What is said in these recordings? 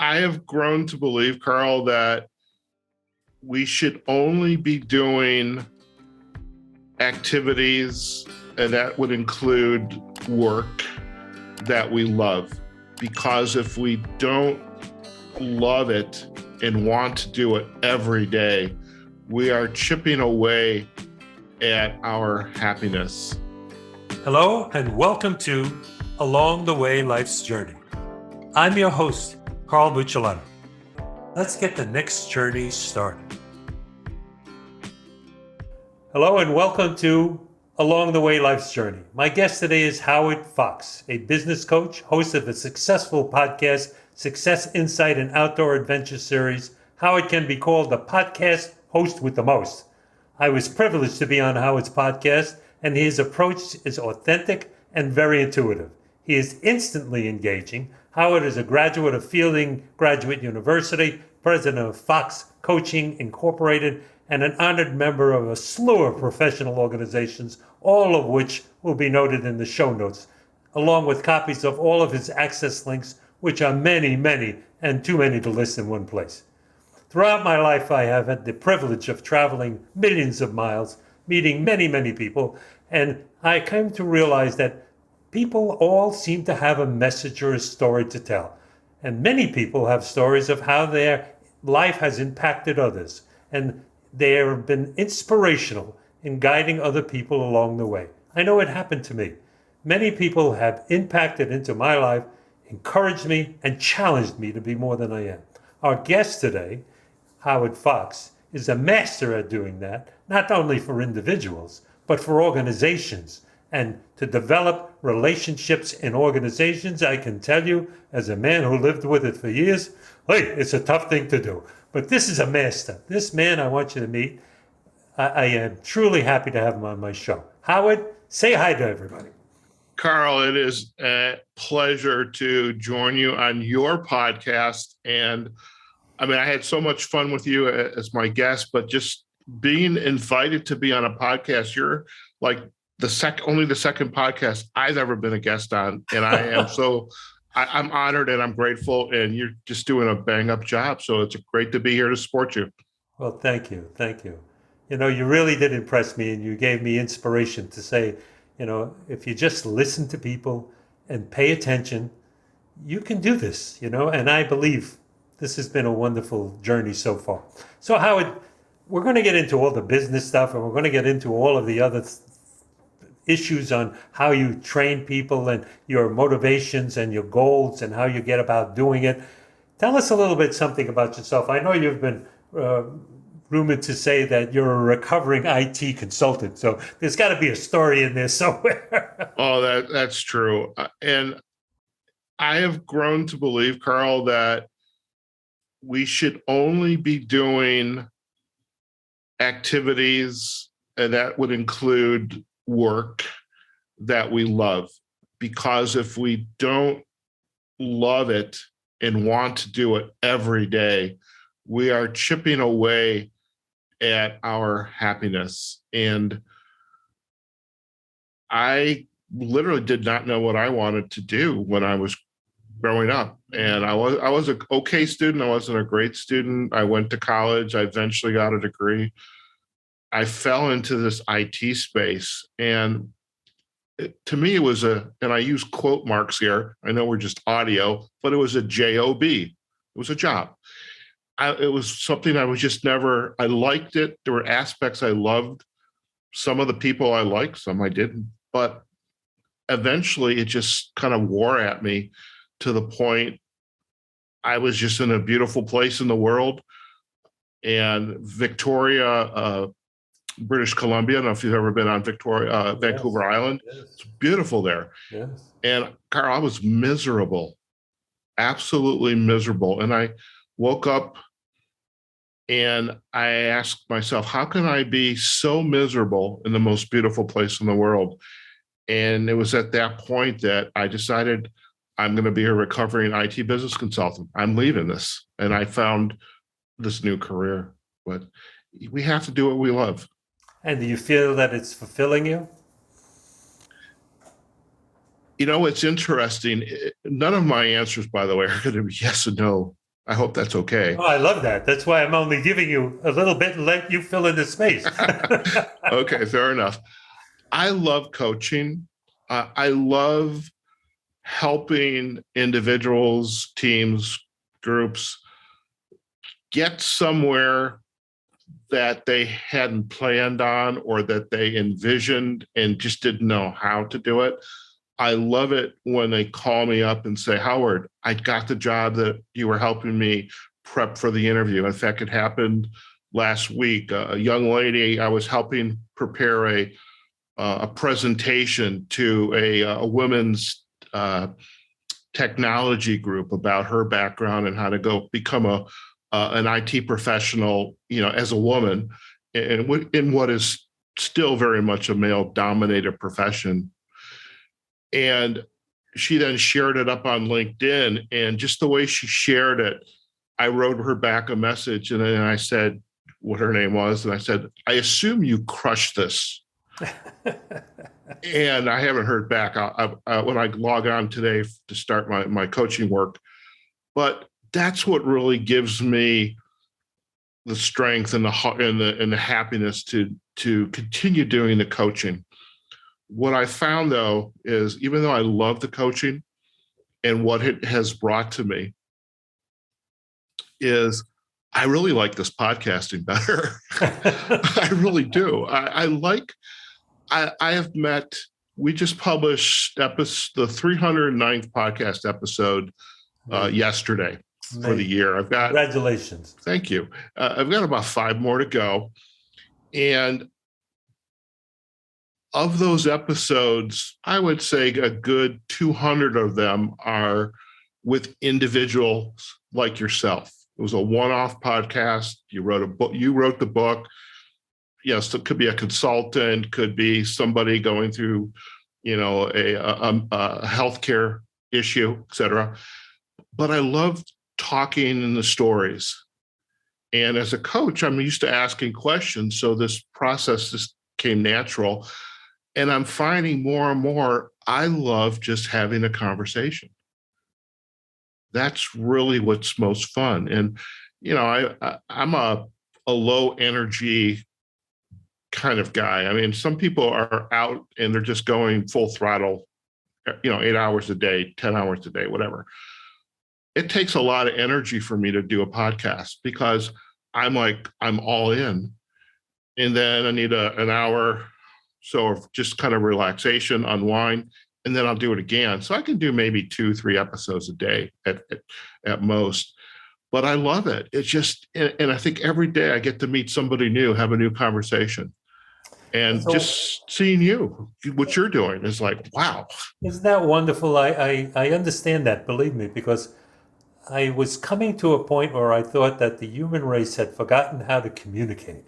I have grown to believe, Carl, that we should only be doing activities, and that would include work that we love. Because if we don't love it and want to do it every day, we are chipping away at our happiness. Hello, and welcome to Along the Way Life's Journey. I'm your host, Carl Buccellato. Let's get the next journey started. Hello, and welcome to Along the Way Life's Journey. My guest today is Howard Fox, a business coach, host of a successful podcast, Success Insight and Outdoor Adventure Series. Howard can be called the podcast host with the most. I was privileged to be on Howard's podcast, and his approach is authentic and very intuitive. He is instantly engaging. Howard is a graduate of Fielding Graduate University, president of Fox Coaching Incorporated, and an honored member of a slew of professional organizations, all of which will be noted in the show notes, along with copies of all of his access links, which are many, many, and too many to list in one place. Throughout my life, I have had the privilege of traveling millions of miles, meeting many, many people, and I came to realize that people all seem to have a message or a story to tell. And many people have stories of how their life has impacted others, and they have been inspirational in guiding other people along the way. I know it happened to me. Many people have impacted into my life, encouraged me, and challenged me to be more than I am. Our guest today, Howard Fox, is a master at doing that, not only for individuals, but for organizations. And to develop relationships in organizations, I can tell you, as a man who lived with it for years, hey, it's a tough thing to do. But this is a master. This man I want you to meet. I am truly happy to have him on my show. Howard, say hi to everybody. Carl, it is a pleasure to join you on your podcast. And I mean, I had so much fun with you as my guest, but just being invited to be on a podcast, you're like only the second podcast I've ever been a guest on. And I am I'm honored and I'm grateful, and you're just doing a bang up job. So it's great to be here to support you. Well, thank you. Thank you. You know, you really did impress me, and you gave me inspiration to say, you know, if you just listen to people and pay attention, you can do this, you know, and I believe this has been a wonderful journey so far. So Howard, we're going to get into all the business stuff, and we're going to get into all of the other issues on how you train people and your motivations and your goals and how you get about doing it. Tell us a little bit something about yourself. I know you've been rumored to say that you're a recovering IT consultant, so there's got to be a story in there somewhere. Oh, that's true. And I have grown to believe, Carl, that we should only be doing activities, and that would include work that we love. Because if we don't love it and want to do it every day, we are chipping away at our happiness. And I literally did not know what I wanted to do when I was growing up. And I was an okay student. I wasn't a great student. I went to college. I eventually got a degree. I fell into this IT space, and to me, it was and I use quote marks here, I know we're just audio, but it was a J.O.B. It was a job. It was something I was just never, I liked it. There were aspects I loved. Some of the people I liked, some I didn't. But eventually, it just kind of wore at me to the point I was just in a beautiful place in the world. And Victoria, British Columbia. I don't know if you've ever been on Vancouver Island. Yes. It's beautiful there. Yes. And Carl, I was miserable, absolutely miserable. And I woke up and I asked myself, how can I be so miserable in the most beautiful place in the world? And it was at that point that I decided I'm going to be a recovering IT business consultant. I'm leaving this. And I found this new career. But we have to do what we love. And do you feel that it's fulfilling you? You know, it's interesting. None of my answers, by the way, are going to be yes and no. I hope that's okay. Oh, I love that. That's why I'm only giving you a little bit and let you fill in the space. Okay, fair enough. I love coaching. I love helping individuals, teams, groups get somewhere that they hadn't planned on or that they envisioned and just didn't know how to do it. I love it when they call me up and say, Howard, I got the job that you were helping me prep for the interview. In fact, it happened last week. A young lady I was helping prepare a presentation to a women's technology group about her background and how to go become an IT professional, as a woman, in what is still very much a male-dominated profession. And she then shared it up on LinkedIn, and just the way she shared it, I wrote her back a message, and then I said what her name was, and I said, I assume you crushed this. And I haven't heard back when I log on today to start my coaching work. But that's what really gives me the strength and the happiness to continue doing the coaching. What I found, though, is even though I love the coaching and what it has brought to me, is I really like this podcasting better. I really do. I have met, we just published the 309th podcast episode yesterday for the year. Congratulations. Thank you. I've got about 5 more to go. And of those episodes, I would say a good 200 of them are with individuals like yourself. It was a one-off podcast. You wrote a book. You wrote the book. Yes, it could be a consultant, could be somebody going through, a healthcare issue, et cetera. But I love talking in the stories. And as a coach, I'm used to asking questions. So this process just came natural. And I'm finding more and more, I love just having a conversation. That's really what's most fun. And, I'm a low energy kind of guy. I mean, some people are out and they're just going full throttle, 8 hours a day, 10 hours a day, whatever. It takes a lot of energy for me to do a podcast because I'm all in. And then I need an hour so of just kind of relaxation, unwind, and then I'll do it again. So I can do maybe 2-3 episodes a day at most. But I love it. It's just, and I think every day I get to meet somebody new, have a new conversation. And just seeing what you're doing is like, wow. Isn't that wonderful? I understand that, believe me, because I was coming to a point where I thought that the human race had forgotten how to communicate.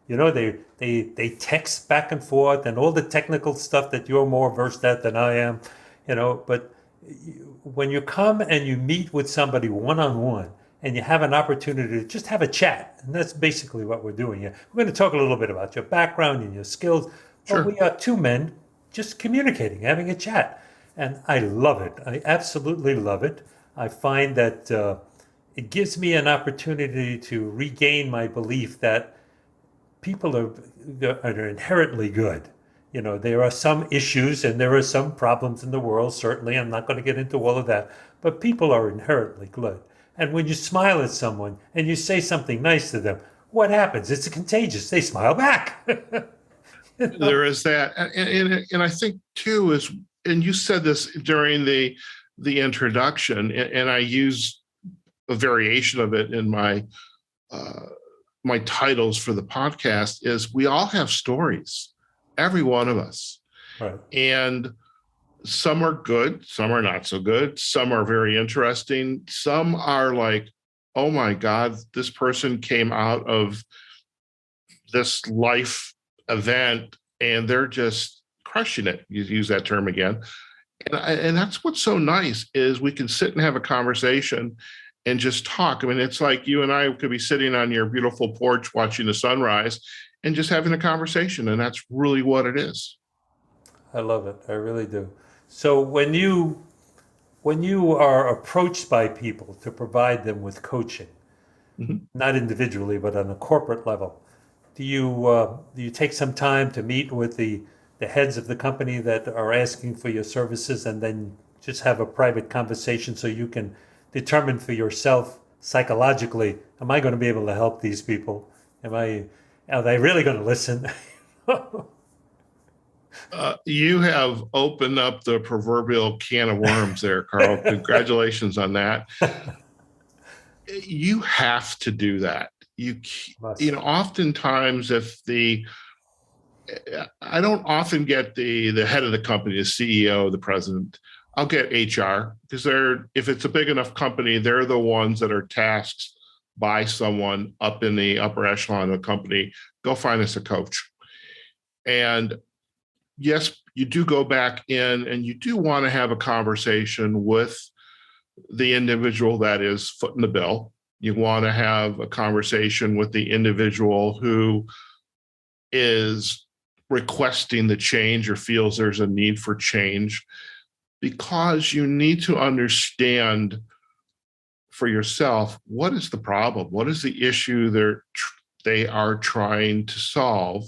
They text back and forth and all the technical stuff that you're more versed at than I am, but when you come and you meet with somebody one-on-one and you have an opportunity to just have a chat, and that's basically what we're doing here. We're going to talk a little bit about your background and your skills. Sure. But we are 2 men just communicating, having a chat. And I love it. I absolutely love it. I find that it gives me an opportunity to regain my belief that people are inherently good. There are some issues and there are some problems in the world, certainly. I'm not going to get into all of that. But people are inherently good. And when you smile at someone and you say something nice to them, what happens? It's contagious. They smile back. There is that. And I think, too, and you said this during the introduction, and I use a variation of it in my titles for the podcast, is we all have stories, every one of us. Right. And some are good, some are not so good, some are very interesting, some are like, oh my God, this person came out of this life event and they're just crushing it. You use that term again. And that's what's so nice is we can sit and have a conversation and just talk. I mean, it's like you and I could be sitting on your beautiful porch watching the sunrise and just having a conversation. And that's really what it is. I love it. I really do. So when you when you are approached by people to provide them with coaching, Mhm. not individually, but on a corporate level, do you take some time to meet with the heads of the company that are asking for your services, and then just have a private conversation so you can determine for yourself psychologically, am I going to be able to help these people? Are they really going to listen? You have opened up the proverbial can of worms there, Carl. Congratulations on that. You have to do that. Must. Oftentimes if I don't often get the head of the company, the CEO, the president. I'll get HR because if it's a big enough company, they're the ones that are tasked by someone up in the upper echelon of the company. Go find us a coach. And yes, you do go back in and you do want to have a conversation with the individual that is footing the bill. You want to have a conversation with the individual who is requesting the change or feels there's a need for change, because you need to understand for yourself what is the problem, what is the issue they are trying to solve.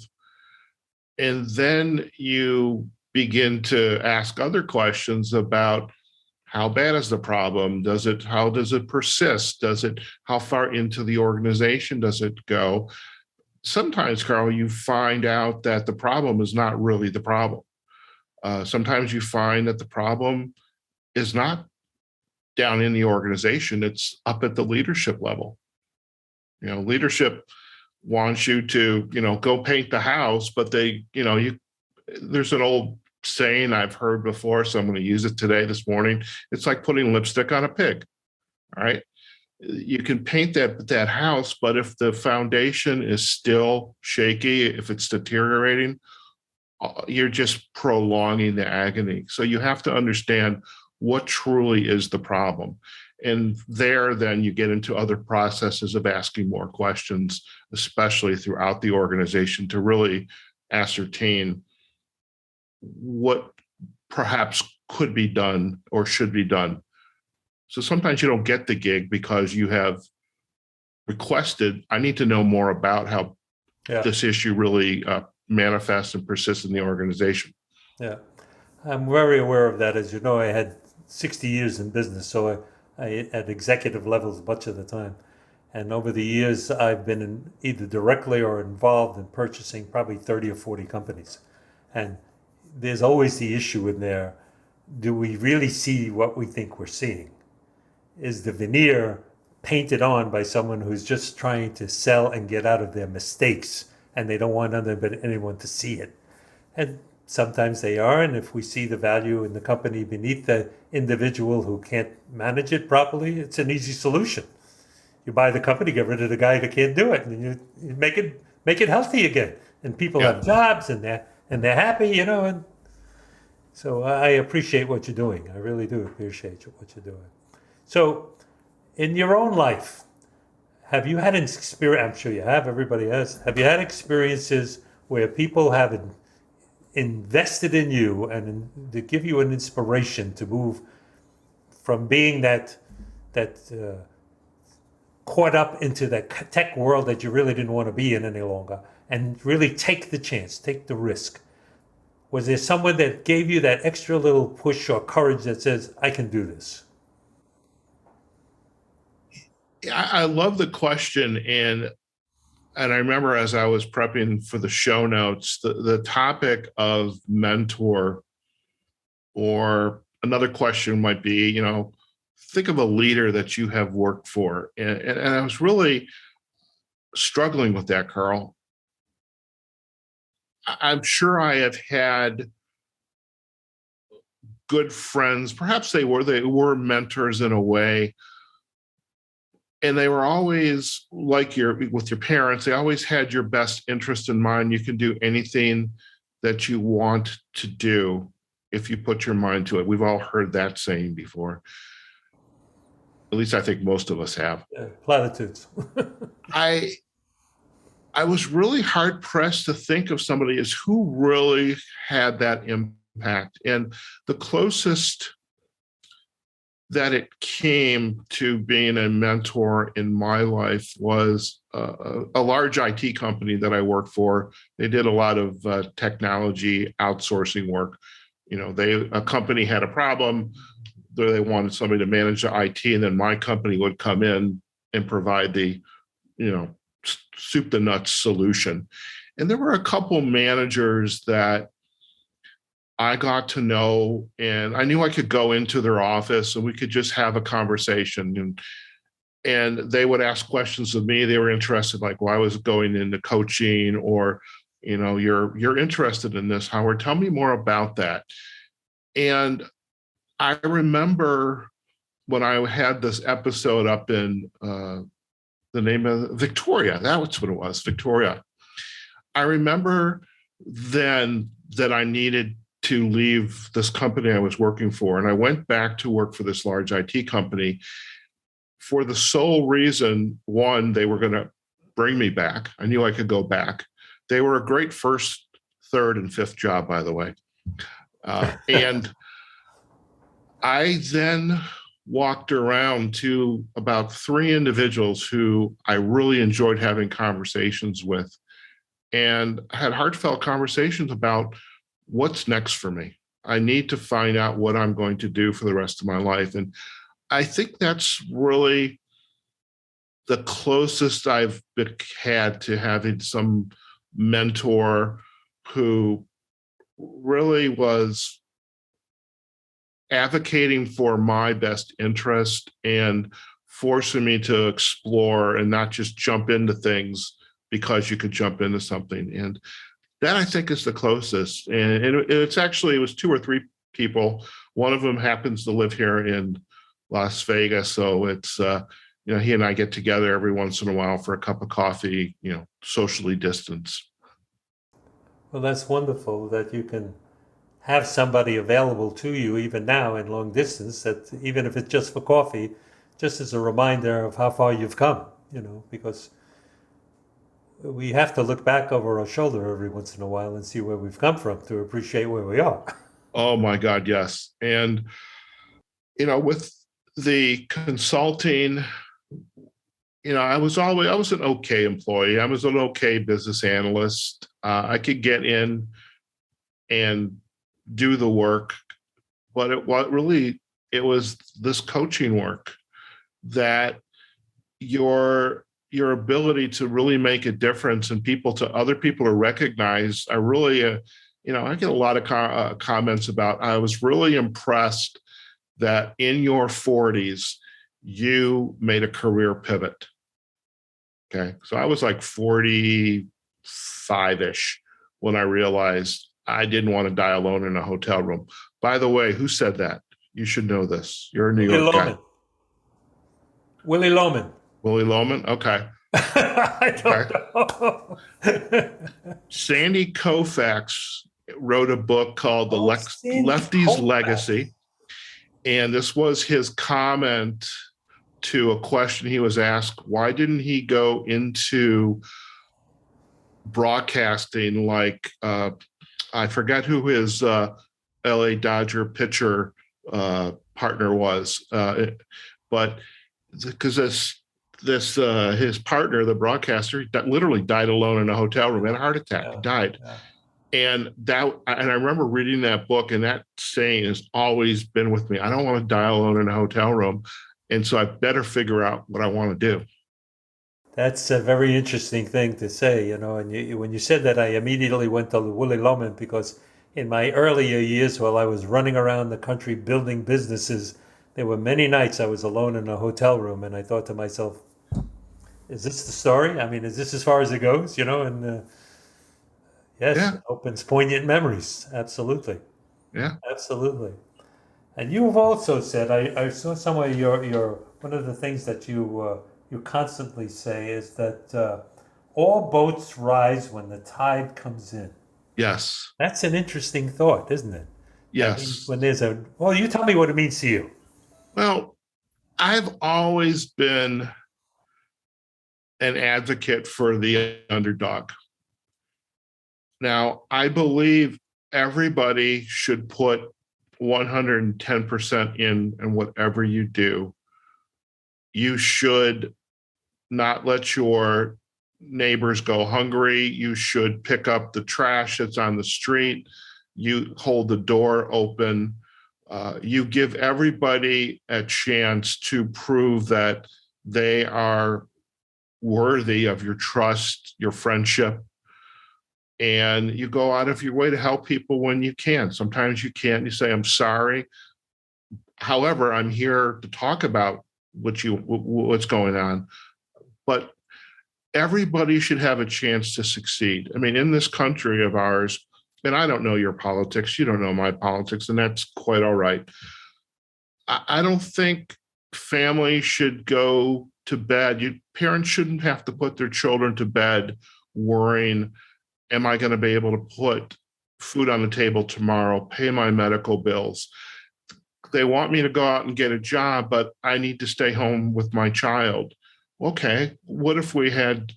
And then you begin to ask other questions about how bad is the problem? How does it persist? How far into the organization does it go? Sometimes, Carl, you find out that the problem is not really the problem. Sometimes you find that the problem is not down in the organization, it's up at the leadership level. Leadership wants you to, go paint the house, but there's an old saying I've heard before, so I'm going to use it today, this morning. It's like putting lipstick on a pig. All right. You can paint that house, but if the foundation is still shaky, if it's deteriorating, you're just prolonging the agony. So you have to understand what truly is the problem. And then you get into other processes of asking more questions, especially throughout the organization, to really ascertain what perhaps could be done or should be done. So sometimes you don't get the gig because you have requested, I need to know more about how Yeah, this issue really manifests and persists in the organization. yeah. I'm very aware of that. As you know, I had 60 years in business, so I at executive levels much of the time. And over the years, I've been either directly or involved in purchasing probably 30 or 40 companies. And there's always the issue in there. Do we really see what we think we're seeing? Is the veneer painted on by someone who's just trying to sell and get out of their mistakes, and they don't want anyone to see it? And sometimes they are, and if we see the value in the company beneath the individual who can't manage it properly, it's an easy solution. You buy the company, get rid of the guy that can't do it, and you make it healthy again. And people Yeah. have jobs, and they're happy, And so I appreciate what you're doing. I really do appreciate what you're doing. So, in your own life, have you had an experience? I'm sure you have. Everybody has. Have you had experiences where people have invested in you and to give you an inspiration to move from being that caught up into the tech world that you really didn't want to be in any longer, and really take the chance, take the risk? Was there someone that gave you that extra little push or courage that says, I can do this? I love the question. And I remember as I was prepping for the show notes, the topic of mentor, or another question might be, think of a leader that you have worked for. And I was really struggling with that, Carl. I'm sure I have had good friends. Perhaps they were mentors in a way. And they were always like with your parents, they always had your best interest in mind. You can do anything that you want to do if you put your mind to it. We've all heard that saying before. At least I think most of us have. Platitudes. I I was really hard pressed to think of somebody as who really had that impact. And the closest that it came to being a mentor in my life was a large IT company that I worked for. They did a lot of technology outsourcing work. A company had a problem, they wanted somebody to manage the IT, and then my company would come in and provide the, soup to nuts solution. And there were a couple managers that I got to know, and I knew I could go into their office and we could just have a conversation. And they would ask questions of me. They were interested, like, well, I was going into coaching, or, you're interested in this, Howard. Tell me more about that. And I remember when I had this episode up in the name of Victoria, that's what it was, Victoria. I remember then that I needed to leave this company I was working for. And I went back to work for this large IT company for the sole reason, one, they were going to bring me back. I knew I could go back. They were a great first, third, and fifth job, by the way. And I then walked around to about 3 individuals who I really enjoyed having conversations with, and had heartfelt conversations about what's next for me. I need to find out what I'm going to do for the rest of my life. And I think that's really the closest I've had to having some mentor who really was advocating for my best interest and forcing me to explore and not just jump into things because you could jump into something. And that, I think, is the closest. And it was 2 or 3 people. One of them happens to live here in Las Vegas. So it's, he and I get together every once in a while for a cup of coffee, socially distanced. Well, that's wonderful that you can have somebody available to you even now in long distance, that even if it's just for coffee, just as a reminder of how far you've come, because we have to look back over our shoulder every once in a while and see where we've come from to appreciate where we are. Oh my God, yes. And, with the consulting, I was an okay employee. I was an okay business analyst. I could get in and do the work, but it was this coaching work that your ability to really make a difference and other people to recognize. I really, I get a lot of comments about, I was really impressed that in your 40s, you made a career pivot. Okay. So I was like 45-ish when I realized I didn't want to die alone in a hotel room. By the way, who said that? You should know this. You're a New York guy. Willie Loman. Willie Loman? Okay. I don't know. Sandy Koufax wrote a book called Lefty's Legacy. And this was his comment to a question he was asked. Why didn't he go into broadcasting like, I forget who his LA Dodger pitcher partner was, but because his partner, the broadcaster, that literally died alone in a hotel room, had a heart attack, died. Yeah. And I remember reading that book, and that saying has always been with me. I don't want to die alone in a hotel room, and so I better figure out what I want to do. That's a very interesting thing to say, And when you said that, I immediately went to Willie Loman, because in my earlier years, while I was running around the country building businesses, there were many nights I was alone in a hotel room, and I thought to myself, "Is this the story? I mean, is this as far as it goes?" And yes, Yeah. it opens poignant memories. Absolutely, Yeah. absolutely. And you have also said, I saw somewhere your one of the things that you constantly say is that all boats rise when the tide comes in. Yes. That's an interesting thought, isn't it? That means Yes. when well, you tell me what it means to you. Well, I've always been an advocate for the underdog. Now, I believe everybody should put 110% in whatever you do. You should not let your neighbors go hungry. You should pick up the trash that's on the street. You hold the door open. You give everybody a chance to prove that they are worthy of your trust, your friendship, and you go out of your way to help people when you can. Sometimes you can't. You say, "I'm sorry. However, I'm here to talk about what's going on." But everybody should have a chance to succeed. I mean, in this country of ours, and I don't know your politics, you don't know my politics, and that's quite all right. I don't think families should go to bed. Parents shouldn't have to put their children to bed worrying, am I going to be able to put food on the table tomorrow, pay my medical bills? They want me to go out and get a job, but I need to stay home with my child. Okay, what if we had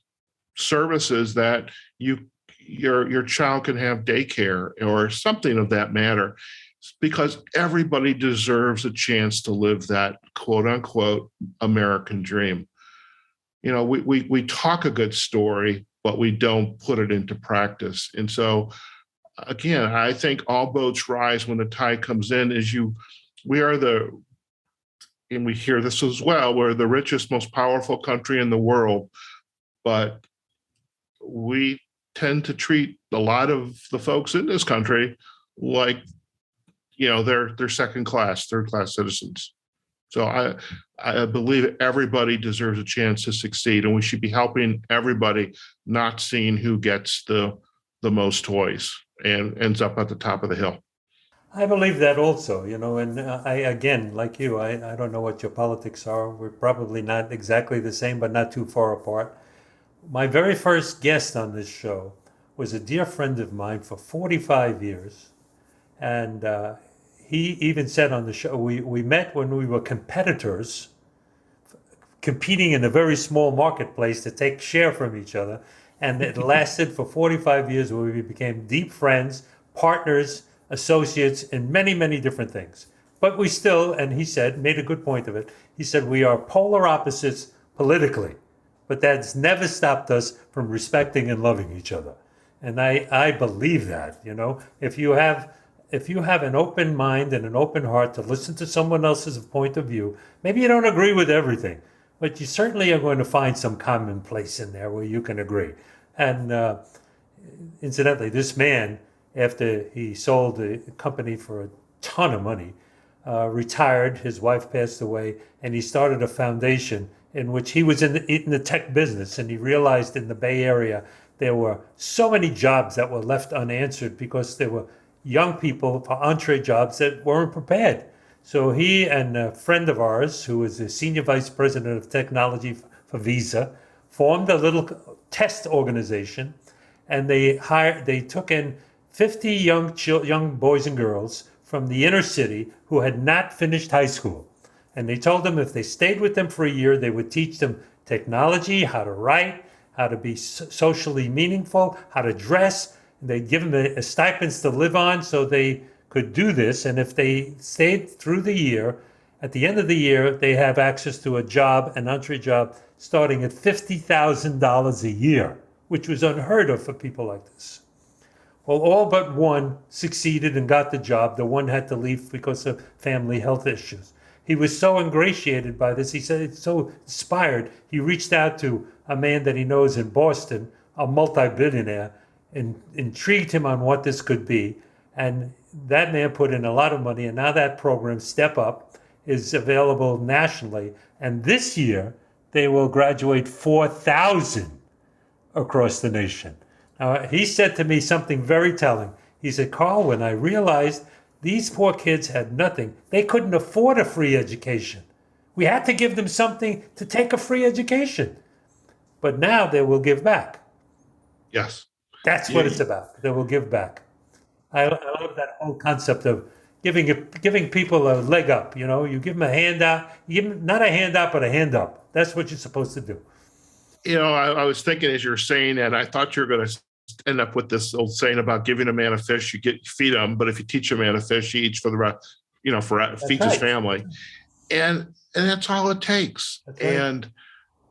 services that your child can have daycare or something of that matter? Because everybody deserves a chance to live that quote unquote American dream. You know, we talk a good story, but we don't put it into practice. And so again, I think all boats rise when the tide comes in. We are and we hear this as well, we're the richest, most powerful country in the world, but we tend to treat a lot of the folks in this country like, they're second class, third class citizens. So I believe everybody deserves a chance to succeed, and we should be helping everybody, not seeing who gets the most toys and ends up at the top of the hill. I believe that also, and I, again, like you, I don't know what your politics are. We're probably not exactly the same, but not too far apart. My very first guest on this show was a dear friend of mine for 45 years. And he even said on the show, we met when we were competitors, competing in a very small marketplace to take share from each other. And it lasted for 45 years where we became deep friends, partners, associates in many, many different things. But we still, and he said, made a good point of it, he said, we are polar opposites politically, but that's never stopped us from respecting and loving each other. And I believe that, if you have an open mind and an open heart to listen to someone else's point of view, maybe you don't agree with everything, but you certainly are going to find some common place in there where you can agree. And incidentally, this man, after he sold the company for a ton of money, retired, his wife passed away, and he started a foundation in which he was in the tech business, and he realized in the Bay Area there were so many jobs that were left unanswered because there were young people for entree jobs that weren't prepared. So he and a friend of ours, who was the senior vice president of technology for Visa, formed a little test organization, and they took in 50 young boys and girls from the inner city who had not finished high school. And they told them if they stayed with them for a year, they would teach them technology, how to write, how to be socially meaningful, how to dress. They'd give them a stipends to live on so they could do this. And if they stayed through the year, at the end of the year, they have access to a job, an entree job, starting at $50,000 a year, which was unheard of for people like this. Well, all but one succeeded and got the job. The one had to leave because of family health issues. He was so ingratiated by this. He said it's so inspired. He reached out to a man that he knows in Boston, a multi-billionaire, and intrigued him on what this could be. And that man put in a lot of money. And now that program, Step Up, is available nationally. And this year, they will graduate 4,000 across the nation. Now, he said to me something very telling. He said, Carl, when I realized these poor kids had nothing, they couldn't afford a free education. We had to give them something to take a free education. But now they will give back. Yes. That's what it's about. They will give back. I love that whole concept of giving people a leg up. You give them a handout. You give them not a handout, but a hand up. That's what you're supposed to do. I was thinking as you're saying that, I thought you were going to end up with this old saying about giving a man a fish, you feed him. But if you teach a man a fish, he eats for the rest, That's feeds his right. family. And that's all it takes. That's right. And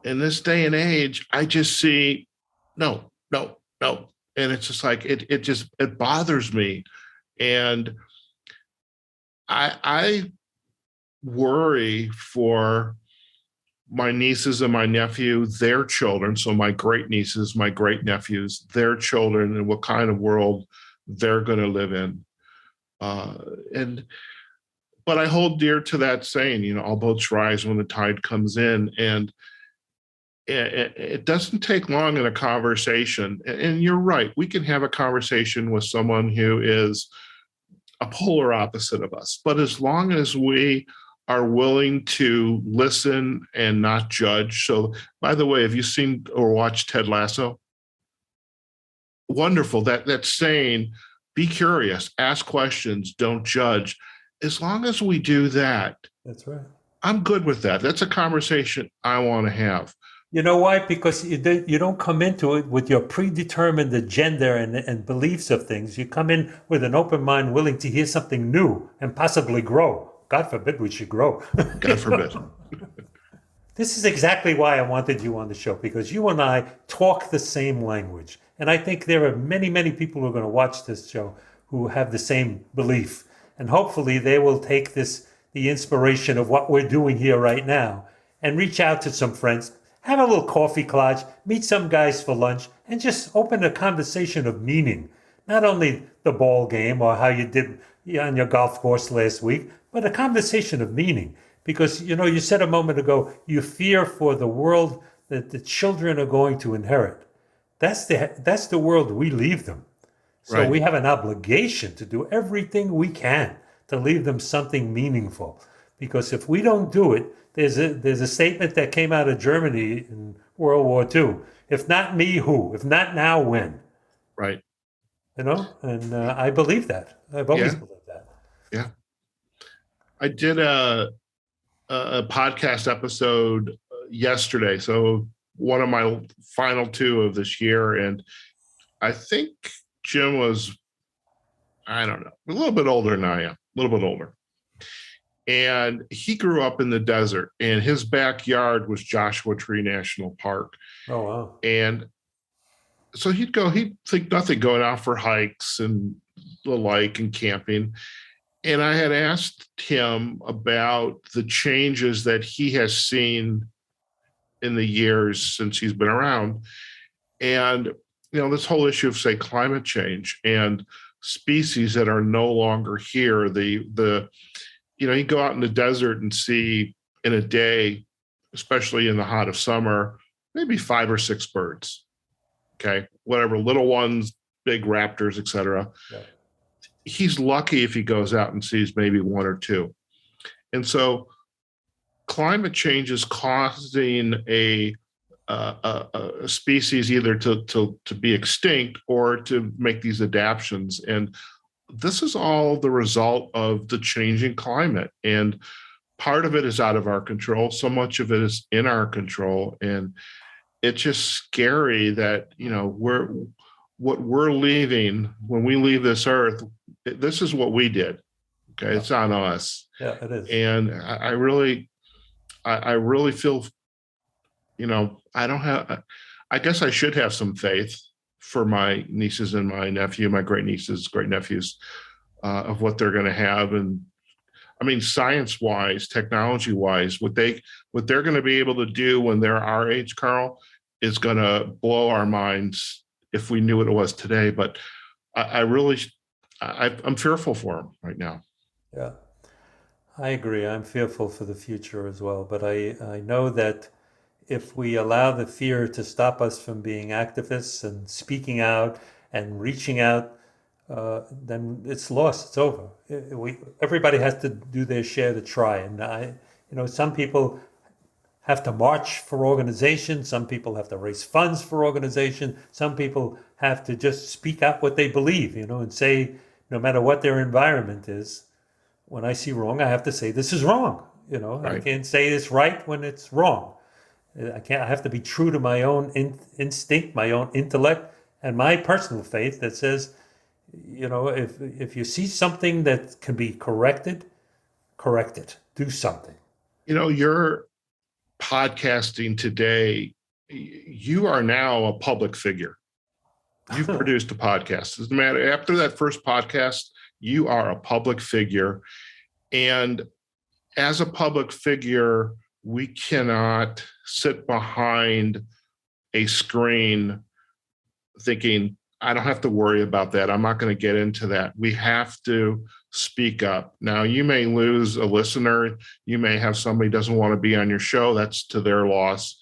in this day and age, I just see no, no, no. And it's just like it bothers me. And I worry for my nieces and my nephew, their children, so my great nieces, my great nephews, their children, and what kind of world they're going to live in. And but I hold dear to that saying, all boats rise when the tide comes in. And it doesn't take long in a conversation. And you're right, we can have a conversation with someone who is a polar opposite of us. But as long as we are willing to listen and not judge. So, by the way, have you seen or watched Ted Lasso? Wonderful. That saying, be curious, ask questions, don't judge. As long as we do that, That's right. I'm good with that. That's a conversation I want to have. You know why? Because you don't come into it with your predetermined agenda and beliefs of things. You come in with an open mind, willing to hear something new and possibly grow. God forbid we should grow. God forbid. This is exactly why I wanted you on the show, because you and I talk the same language. And I think there are many, many people who are going to watch this show who have the same belief. And hopefully they will take the inspiration of what we're doing here right now, and reach out to some friends, have a little coffee clutch, meet some guys for lunch, and just open a conversation of meaning. Not only the ball game or how you did on your golf course last week, but a conversation of meaning. Because, you said a moment ago, you fear for the world that the children are going to inherit. That's the world we leave them. So Right. we have an obligation to do everything we can to leave them something meaningful. Because if we don't do it, there's a statement that came out of Germany in World War II. If not me, who? If not now, when? Right. And I believe that. I've always believed that. Yeah. I did a podcast episode yesterday. So one of my final two of this year. And I think Jim was, I don't know, a little bit older than I am, a little bit older. And he grew up in the desert, and his backyard was Joshua Tree National Park. Oh, wow. And so he'd think nothing going out for hikes and the like and camping. And I had asked him about the changes that he has seen in the years since he's been around. And, this whole issue of, say, climate change and species that are no longer here, you go out in the desert and see in a day, especially in the hot of summer, maybe 5 or 6 birds. Okay. Whatever, little ones, big raptors, etc. Yeah. He's lucky if he goes out and sees maybe 1 or 2. And so climate change is causing a species either to be extinct or to make these adaptations. And this is all the result of the changing climate. And part of it is out of our control. So much of it is in our control. And it's just scary that, what we're leaving when we leave this earth, this is what we did. Okay. It's on us. Yeah, it is. And I really feel, I guess I should have some faith for my nieces and my great nieces, great nephews, of what they're going to have. And I mean, science wise, technology wise, what they're going to be able to do when they're our age, Carl, is going to blow our minds if we knew what it was today. But I'm fearful for them right now. Yeah, I agree. I'm fearful for the future as well. But I know that if we allow the fear to stop us from being activists and speaking out and reaching out, then it's lost. It's over. Everybody has to do their share to try. And some people have to march for organization. Some people have to raise funds for organization. Some people have to just speak out what they believe, and say, no matter what their environment is, when I see wrong, I have to say this is wrong. Right. I can't say it's right when it's wrong. I have to be true to my own instinct, my own intellect, and my personal faith that says, if you see something that can be corrected, correct it. Do something. You're podcasting today. You are now a public figure. You've produced a podcast. Doesn't matter. After that first podcast, you are a public figure. And as a public figure, we cannot sit behind a screen thinking, I don't have to worry about that. I'm not going to get into that. We have to speak up. Now, you may lose a listener. You may have somebody who doesn't want to be on your show. That's to their loss.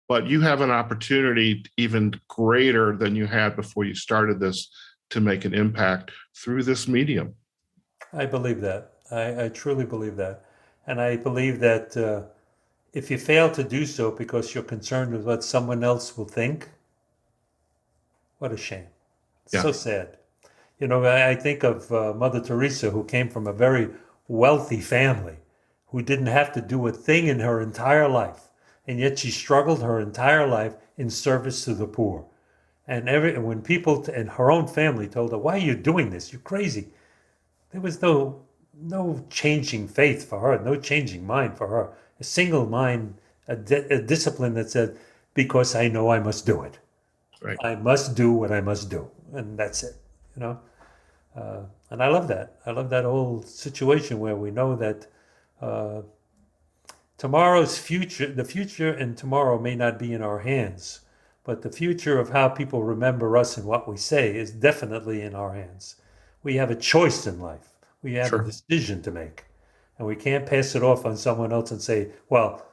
But you have an opportunity even greater than you had before you started this to make an impact through this medium. I believe that. I truly believe that. And I believe that if you fail to do so because you're concerned with what someone else will think, what a shame. Yeah. So sad. I think of Mother Teresa, who came from a very wealthy family, who didn't have to do a thing in her entire life. And yet she struggled her entire life in service to the poor. And when people in her own family told her, why are you doing this? You're crazy. There was no changing faith for her, no changing mind for her. A single mind, a discipline that said, because I know I must do it. Right. I must do what I must do. And that's it, And I love that. I love that whole situation where we know that tomorrow's future, the future and tomorrow may not be in our hands, but the future of how people remember us and what we say is definitely in our hands. We have a choice in life. We have a decision to make. And we can't pass it off on someone else and say, well,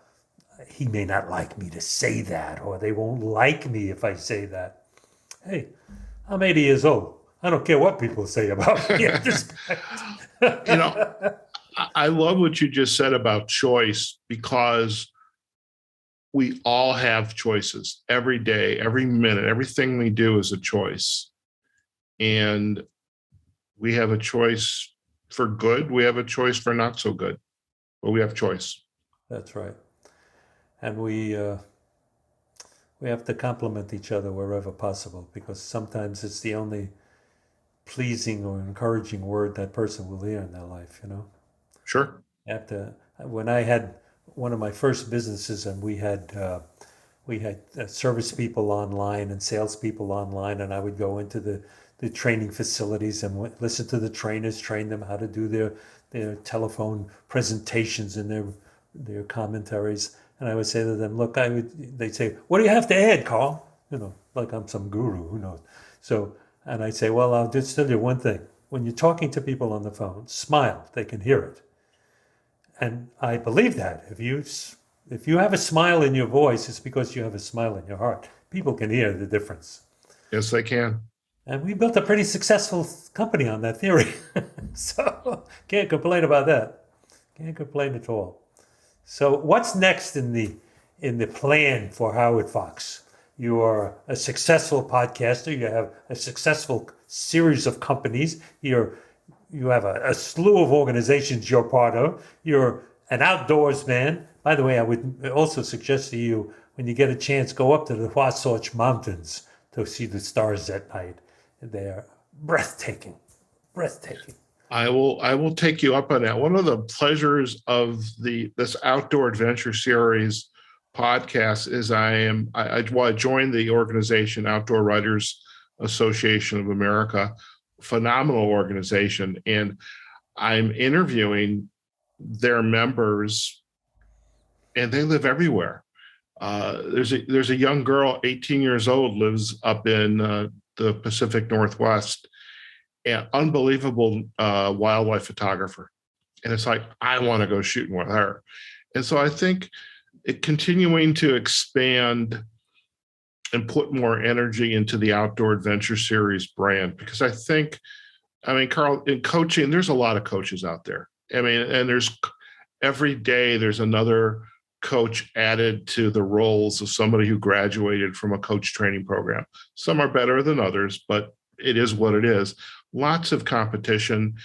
he may not like me to say that, or they won't like me if I say that. Hey, I'm 80 years old. I don't care what people say about me at this point. I love what you just said about choice, because we all have choices every day, every minute. Everything we do is a choice. And we have a choice for good. We have a choice for not so good, but we have choice. That's right. And we have to complement each other wherever possible, because sometimes it's the only pleasing or encouraging word that person will hear in their life, Sure. When I had one of my first businesses, and we had service people online and salespeople online, and I would go into the training facilities and listen to the trainers, train them how to do their telephone presentations and their commentaries. And I would say to them, look, they'd say, what do you have to add, Carl? Like I'm some guru, who knows? And I'd say, well, I'll just tell you one thing. When you're talking to people on the phone, smile, they can hear it. And I believe that. If you have a smile in your voice, it's because you have a smile in your heart. People can hear the difference. Yes, they can. And we built a pretty successful company on that theory. So can't complain about that. Can't complain at all. So what's next in the plan for Howard Fox? You are a successful podcaster. You have a successful series of companies. You have a slew of organizations you're part of. You're an outdoors man. By the way, I would also suggest to you, when you get a chance, go up to the Wasatch Mountains to see the stars at night. They're breathtaking, breathtaking. I will take you up on that. One of the pleasures of this outdoor adventure series podcast is I joined the organization Outdoor Writers Association of America, phenomenal organization, and I'm interviewing their members, and they live everywhere. There's a young girl, 18 years old, lives up in the Pacific Northwest, and unbelievable wildlife photographer. And it's like, I want to go shooting with her. And so I think continuing to expand and put more energy into the Outdoor Adventure Series brand, because Carl, in coaching, there's a lot of coaches out there. And every day there's another coach added to the roles of somebody who graduated from a coach training program. Some are better than others, but it is what it is. Lots of competition,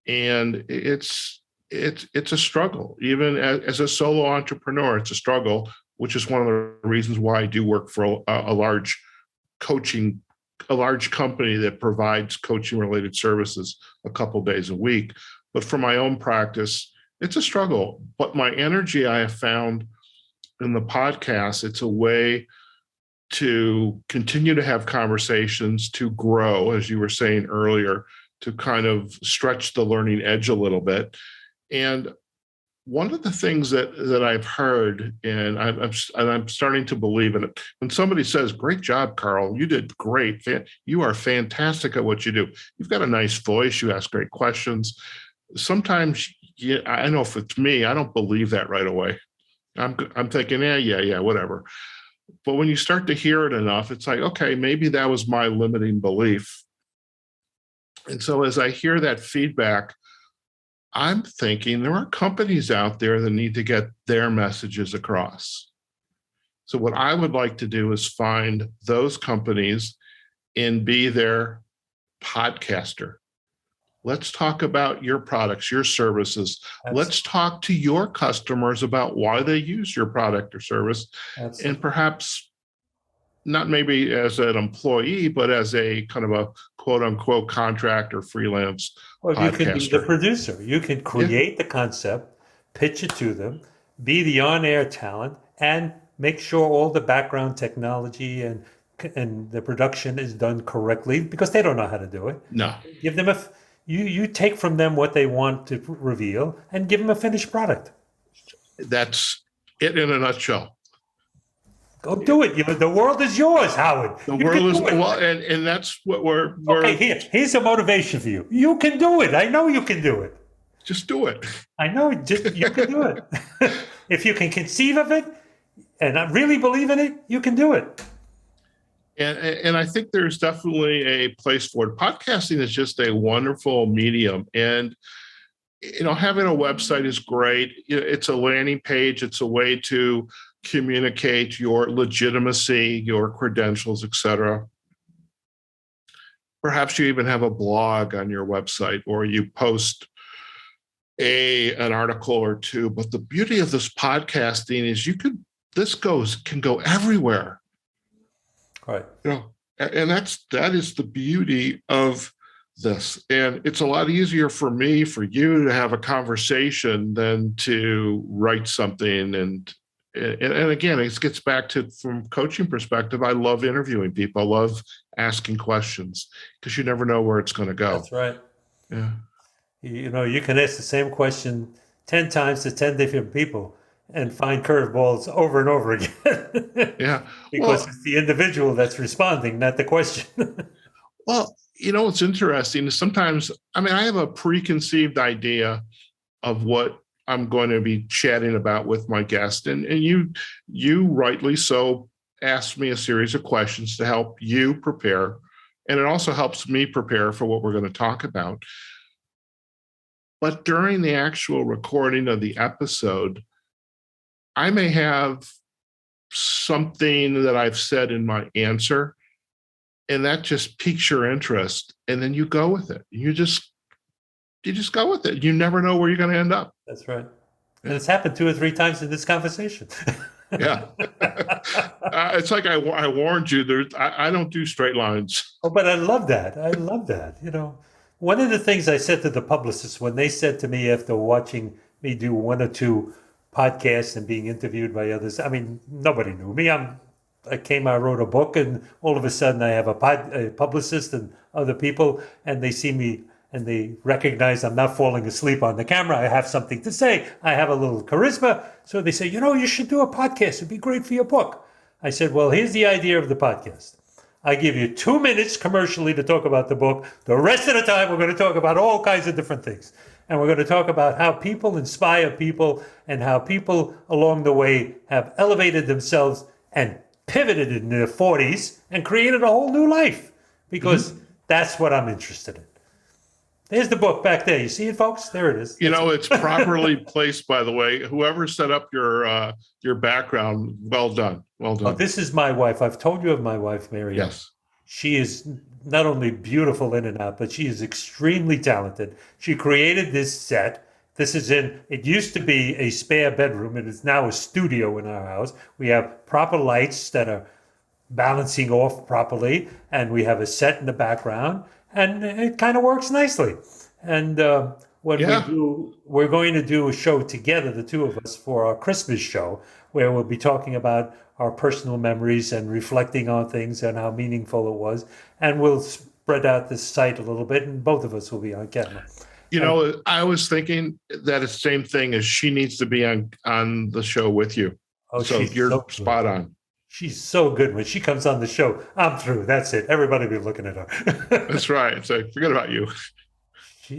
and it's a struggle. Even as a solo entrepreneur, it's a struggle, which is one of the reasons why I do work for a large coaching a large company that provides coaching related services a couple days a week. But for my own practice, it's a struggle. But my energy, I have found in the podcast, it's a way to continue to have conversations, to grow, as you were saying earlier, to kind of stretch the learning edge a little bit. And one of the things that I've heard, and I'm starting to believe in it, when somebody says, "Great job, Carl, you did great. You are fantastic at what you do. You've got a nice voice. You ask great questions." Sometimes, yeah, I know if it's me, I don't believe that right away. I'm thinking, yeah, whatever. But when you start to hear it enough, it's like, okay, maybe that was my limiting belief. And so as I hear that feedback, I'm thinking there are companies out there that need to get their messages across. So what I would like to do is find those companies and be their podcaster. Let's talk about your products, your services. Absolutely. Let's talk to your customers about why they use your product or service. Absolutely. And perhaps not maybe as an employee, but as a kind of a quote unquote contract or freelance Or you can be the podcaster. producer. You can create the concept, pitch it to them, be the on-air talent, and make sure all the background technology and the production is done correctly because they don't know how to do it. No, Give them you take from them what they want to reveal and give them a finished product. that's it in a nutshell. Go do it. The world is yours, Howard. The You world can is do it. well, and that's what we're Okay, here's a motivation for you. You can do it. I know you can do it. just do it. I know you can do it. If you can conceive of it and I really believe in it, you can do it. And I think there's definitely a place for it. Podcasting is just a wonderful medium, and having a website is great. It's a landing page. It's a way to communicate your legitimacy, your credentials, etc. Perhaps you even have a blog on your website, or you post an article or two. But the beauty of this podcasting is can go everywhere. Right. And that is the beauty of this. And it's a lot easier for me, for you to have a conversation than to write something. And again, it gets back to, from coaching perspective, I love interviewing people. I love asking questions because you never know where it's going to go. That's right. Yeah. You can ask the same question 10 times to 10 different people and find curveballs over and over again. Yeah. Because it's the individual that's responding, not the question. Well, what's interesting is sometimes, I have a preconceived idea of what I'm going to be chatting about with my guest. And you rightly so asked me a series of questions to help you prepare. And it also helps me prepare for what we're going to talk about. But during the actual recording of the episode, I may have something that I've said in my answer, and that just piques your interest. And then you go with it. You just go with it. You never know where you're going to end up. That's right. And it's happened 2 or 3 times in this conversation. Yeah. It's like I warned you, I don't do straight lines. Oh, but I love that. I love that. One of the things I said to the publicists when they said to me after watching me do 1 or 2 podcasts and being interviewed by others, nobody knew me. I wrote a book, and all of a sudden I have a publicist and other people, and they see me and they recognize I'm not falling asleep on the camera. I have something to say. I have a little charisma. So they say, you should do a podcast. It'd be great for your book. I said, well, here's the idea of the podcast. I give you 2 minutes commercially to talk about the book. The rest of the time, we're going to talk about all kinds of different things. And we're going to talk about how people inspire people and how people along the way have elevated themselves and pivoted in their 40s and created a whole new life, because that's what I'm interested in. There's the book back there. You see it, folks? There it is. It's properly placed, by the way. Whoever set up your background, well done. Well done. Oh, this is my wife. I've told you of my wife, Mary. Yes. She is not only beautiful in and out, but she is extremely talented. She created this set. It used to be a spare bedroom. It is now a studio in our house. We have proper lights that are balancing off properly, and we have a set in the background, and it kind of works nicely. And when we Yeah. do, we're going to do a show together, the two of us, for our Christmas show, where we'll be talking about our personal memories and reflecting on things and how meaningful it was. And we'll spread out this site a little bit, and both of us will be on camera. And I was thinking that it's the same thing as she needs to be on the show with you. oh, So she's you're so good. spot on. She's so good. When she comes on the show, I'm through. That's it. Everybody be looking at her. That's right. It's like, forget about you.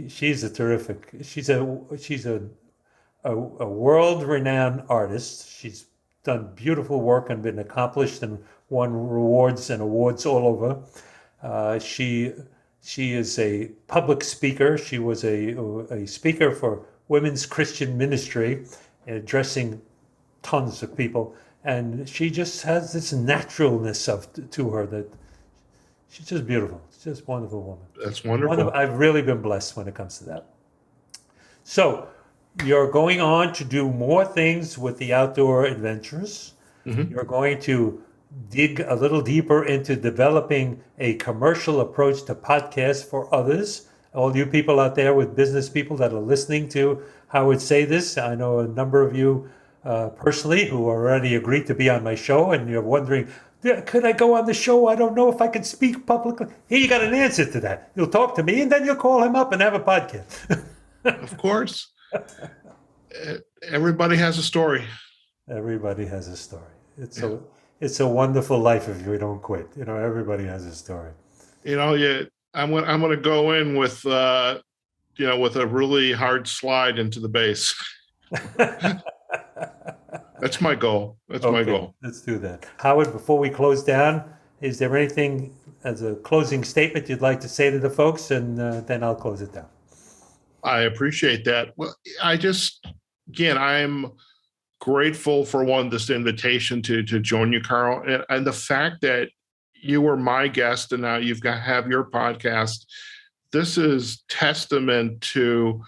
She's a terrific. She's a world-renowned artist. She's done beautiful work and been accomplished and won rewards and awards all over. She is a public speaker. She was a speaker for Women's Christian Ministry, addressing tons of people, and she just has this naturalness to her that she's just beautiful. She's just a wonderful woman. That's wonderful. I've really been blessed when it comes to that. So you're going on to do more things with the outdoor adventures. Mhm. You're going to dig a little deeper into developing a commercial approach to podcasts for others. All you people out there with business people that are listening to Howard say this, I know a number of you personally who already agreed to be on my show, and you're wondering, could I go on the show? I don't know if I can speak publicly. Here, you got an answer to that. You'll talk to me, and then you'll call him up and have a podcast. Of course. Everybody has a story. Everybody has a story. It's a wonderful life if you don't quit. Everybody has a story. I'm going to go in with with a really hard slide into the base. That's my goal. That's my goal. Let's do that. Howard, before we close down, is there anything as a closing statement you'd like to say to the folks? And then I'll close it down. I appreciate that. Well, I'm grateful for this invitation to join you, Carl, and the fact that you were my guest and now have your podcast. This is testament to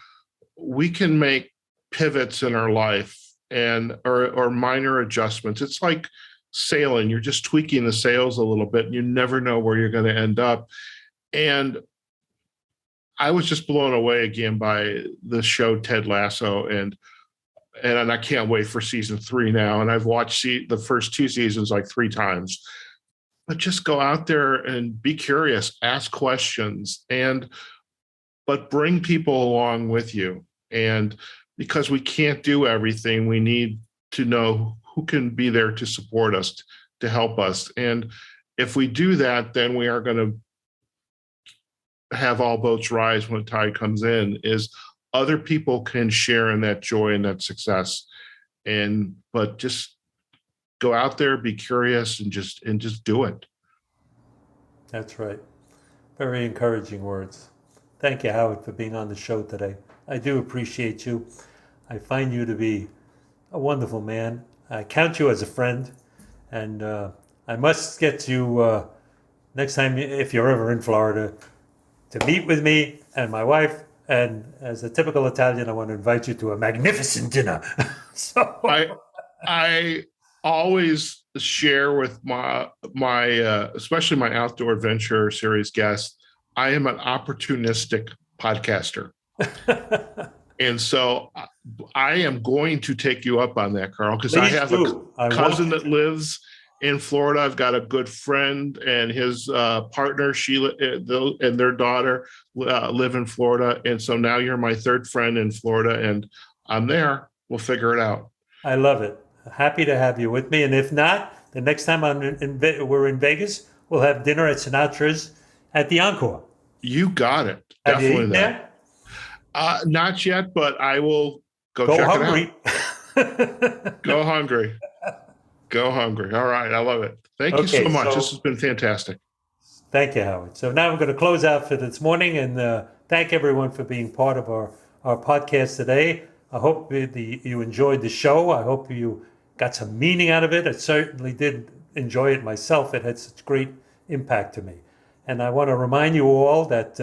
we can make pivots in our life or minor adjustments. It's like sailing. You're just tweaking the sails a little bit and you never know where you're going to end up. And I was just blown away again by the show Ted Lasso, and I can't wait for season 3 now. And I've watched the first 2 seasons like 3 times. But just go out there and be curious, ask questions, but bring people along with you. And because we can't do everything, we need to know who can be there to support us, to help us. And if we do that, then we are going to have all boats rise when the tide comes in, is other people can share in that joy and that success. But just go out there, be curious, and just do it. That's right. Very encouraging words. Thank you, Howard, for being on the show today. I do appreciate you. I find you to be a wonderful man. I count you as a friend, and I must get you next time, if you're ever in Florida, to meet with me and my wife. And as a typical Italian, I want to invite you to a magnificent dinner. I always share with my especially my outdoor adventure series guests, I am an opportunistic podcaster. And so I am going to take you up on that, Carl, because I have a cousin that lives in Florida. I've got a good friend and his partner, Sheila, and their daughter live in Florida. And so now you're my 3rd friend in Florida, and I'm there. We'll figure it out. I love it. Happy to have you with me. And if not, the next time we're in Vegas, we'll have dinner at Sinatra's at the Encore. You got it. Have Definitely you eaten there? Not yet, but I will go check hungry. It out. Go hungry. Go hungry. All right. I love it. Thank you so much. This has been fantastic. Thank you, Howard. So now we're going to close out for this morning and thank everyone for being part of our podcast today. I hope you enjoyed the show. I hope you got some meaning out of it. I certainly did enjoy it myself. It had such great impact to me. And I want to remind you all that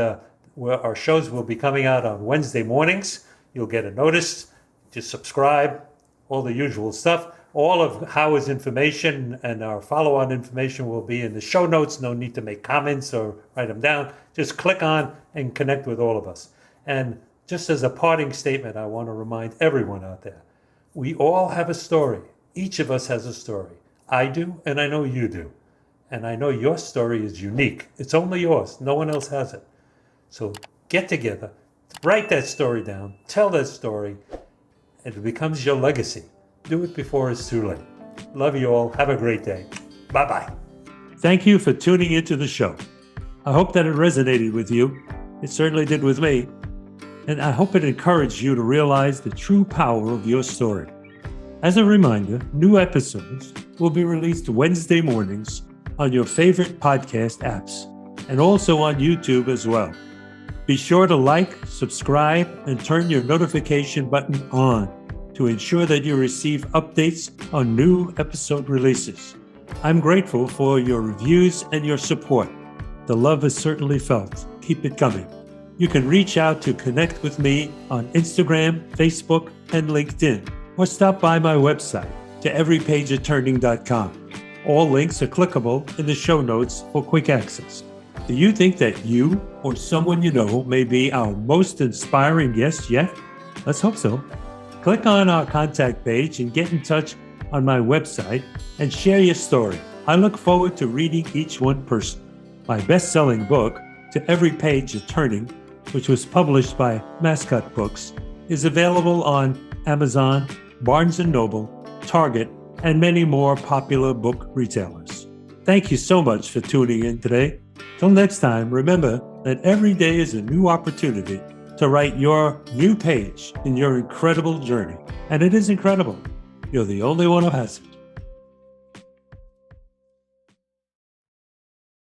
our shows will be coming out on Wednesday mornings. You'll get a notice. Just subscribe, all the usual stuff. All of Howard's information and our follow-on information will be in the show notes. No need to make comments or write them down. Just click on and connect with all of us. And just as a parting statement, I want to remind everyone out there, we all have a story. Each of us has a story. I do, and I know you do. And I know your story is unique. It's only yours. No one else has it. So get together, write that story down, tell that story, and it becomes your legacy. Do it before it's too late. Love you all. Have a great day. Bye-bye. Thank you for tuning into the show. I hope that it resonated with you. It certainly did with me. And I hope it encouraged you to realize the true power of your story. As a reminder, new episodes will be released Wednesday mornings on your favorite podcast apps and also on YouTube as well. Be sure to like, subscribe, and turn your notification button on to ensure that you receive updates on new episode releases. I'm grateful for your reviews and your support. The love is certainly felt. Keep it coming. You can reach out to connect with me on Instagram, Facebook, and LinkedIn, or stop by my website to everypageofturning.com. All links are clickable in the show notes for quick access. Do you think that you or someone you know may be our most inspiring guest yet? Let's hope so. Click on our contact page and get in touch on my website and share your story. I look forward to reading each one personally. My best-selling book, To Every Page of Turning, which was published by Mascot Books, is available on Amazon, Barnes & Noble, Target, and many more popular book retailers. Thank you so much for tuning in today. Till next time, remember that every day is a new opportunity to write your new page in your incredible journey. And it is incredible. You're the only one who has it.